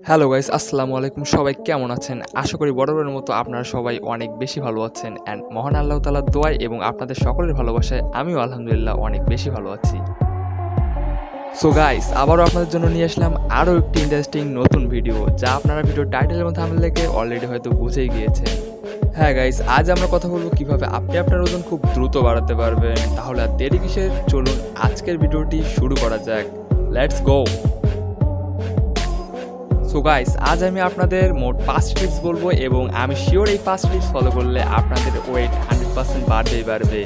Hello guys, আসসালামু আলাইকুম। সবাই কেমন আছেন? আশা করি বরাবরের মতো আপনারা সবাই অনেক বেশি ভালো আছেন অ্যান্ড মহান আল্লাহ তাআলার দোয়ায় এবং আপনাদের সকলের ভালোবাসায় আমিও আলহামদুলিল্লাহ অনেক বেশি ভালো আছি। সো গাইস, আবারও আপনাদের জন্য নিয়ে আসলাম আরও একটি ইন্টারেস্টিং নতুন ভিডিও, যা আপনারা ভিডিও টাইটেলের মধ্যে আমি লেগে অলরেডি হয়তো বুঝেই গিয়েছেন। হ্যাঁ গাইস, আজ আমরা কথা বলবো কিভাবে আপনি আপনার ওজন খুব দ্রুত বাড়াতে পারবেন। তাহলে আর দেরি কিসের, চলুন আজকের ভিডিওটি শুরু করা যাক। Let's go. সো গাইস, আজ আমি আপনাদের মোট 5 টিপস বলবো এবং আমি শিওর এই 5 টিপস ফলো করলে আপনাদের ওয়েট 100% বাড়বে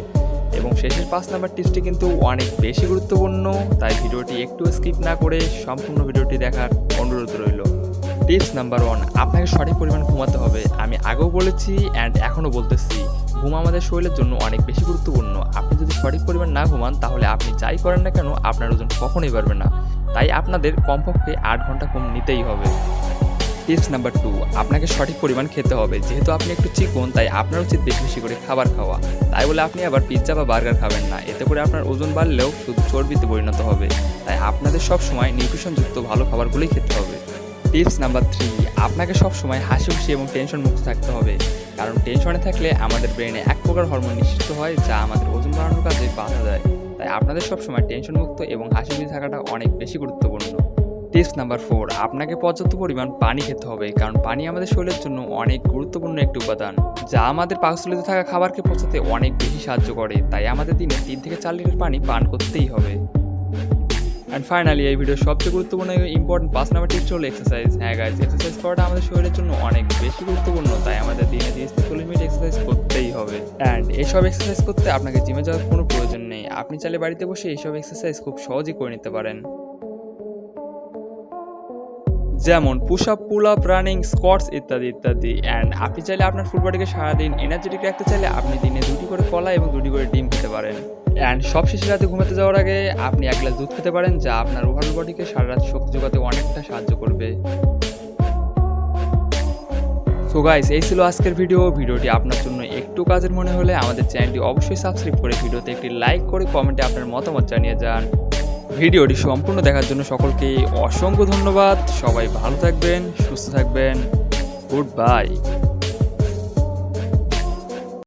এবং শেষের 5 নাম্বার টিপসটি কিন্তু অনেক বেশি গুরুত্বপূর্ণ, তাই ভিডিওটি একটু স্কিপ না করে সম্পূর্ণ ভিডিওটি দেখার অনুরোধ রইল। টিপস নাম্বার 1, আপনাকে সঠিক পরিমাণ ঘুমাতে হবে। আমি আগেও বলেছি অ্যান্ড এখনও বলতেছি, ঘুম আমাদের শরীরের জন্য অনেক বেশি গুরুত্বপূর্ণ। আপনি যদি সঠিক পরিমাণ না ঘুমান তাহলে আপনি যাই করেন না কেন আপনার ওজন কখনোই বাড়বে না। তাই আপনাদের কমপক্ষে 8 ঘন্টা ঘুম নিতেই হবে। টিপস নাম্বার 2, আপনাকে সঠিক পরিমাণ খেতে হবে। যেহেতু আপনি একটু চিকন, তাই আপনার উচিত বেশি বেশি করে খাবার খাওয়া। তাই বলে আপনি আবার পিৎজা বা বার্গার খাবেন না, এতে করে আপনার ওজন বাড়লেও শুধু চর্বিতে পরিণত হবে। তাই আপনাদের সবসময় নিউট্রিশনযুক্ত ভালো খাবারগুলোই খেতে হবে। টিপস নাম্বার 3, আপনাকে সবসময় হাসি খুশি এবং টেনশন মুক্ত থাকতে হবে। কারণ টেনশনে থাকলে আমাদের ব্রেনে এক প্রকার হরমোন নিঃসৃত হয়, যা আমাদের ওজন বাড়ানোর কাজে বাধা দেয়। তাই আপনাদের সবসময় টেনশন মুক্ত এবং হাসি খুশি থাকাটা অনেক বেশি গুরুত্বপূর্ণ। টিপস নাম্বার 4, আপনাকে পর্যাপ্ত পরিমাণ পানি খেতে হবে। কারণ পানি আমাদের শরীরের জন্য অনেক গুরুত্বপূর্ণ একটি উপাদান, যা আমাদের পাকস্থলীতে থাকা খাবারকে পচাতে অনেক বেশি সাহায্য করে। তাই আমাদের দিনে 3 থেকে 4 লিটার পানি পান করতেই হবে। অ্যান্ড ফাইনালি, এই ভিডিওর সবচেয়ে গুরুত্বপূর্ণ এবং ইম্পর্টেন্ট 5 নাম্বার টিপস হলো এক্সারসাইজ। হ্যাঁ গাইজ, এক্সারসাইজ করাটা আমাদের শরীরের জন্য অনেক বেশি গুরুত্বপূর্ণ, তাই আমাদের দিনে 30 থেকে 40 মিনিট এক্সারসাইজ করতেই হবে। অ্যান্ড এইসব এক্সারসাইজ করতে আপনাকে জিমে যাওয়ার কোনো প্রয়োজন নেই। আপনি চাইলে বাড়িতে বসে এইসব এক্সারসাইজ খুব সহজেই করে নিতে পারেন, যেমন push up, pull up, running, squats ইত্যাদি ইত্যাদি। অ্যান্ড আপনি চাইলে আপনার ফুল বডিকে সারাদিন এনার্জেটিক রাখতে চাইলে আপনি দিনে 2টি করে কলা এবং 2টি করে ডিম খেতে পারেন। অ্যান্ড সব শেষে রাতে ঘুমাতে যাওয়ার আগে আপনি 1 গ্লাস দুধ খেতে পারেন, যা আপনার ওভারঅল বডিকে সারা রাত শক্তি যোগাতে অনেকটা সাহায্য করবে। সো গাইস, এই ছিল আজকের ভিডিওটি আপনার জন্য একটু কাজের মনে হলে আমাদের চ্যানেলটি অবশ্যই সাবস্ক্রাইব করে ভিডিওতে একটি লাইক করে কমেন্টে আপনার মতামত জানিয়ে যান। ভিডিওটি সম্পূর্ণ দেখার জন্য সকলকে অসংখ্য ধন্যবাদ। সবাই ভালো থাকবেন, সুস্থ থাকবেন। Good bye.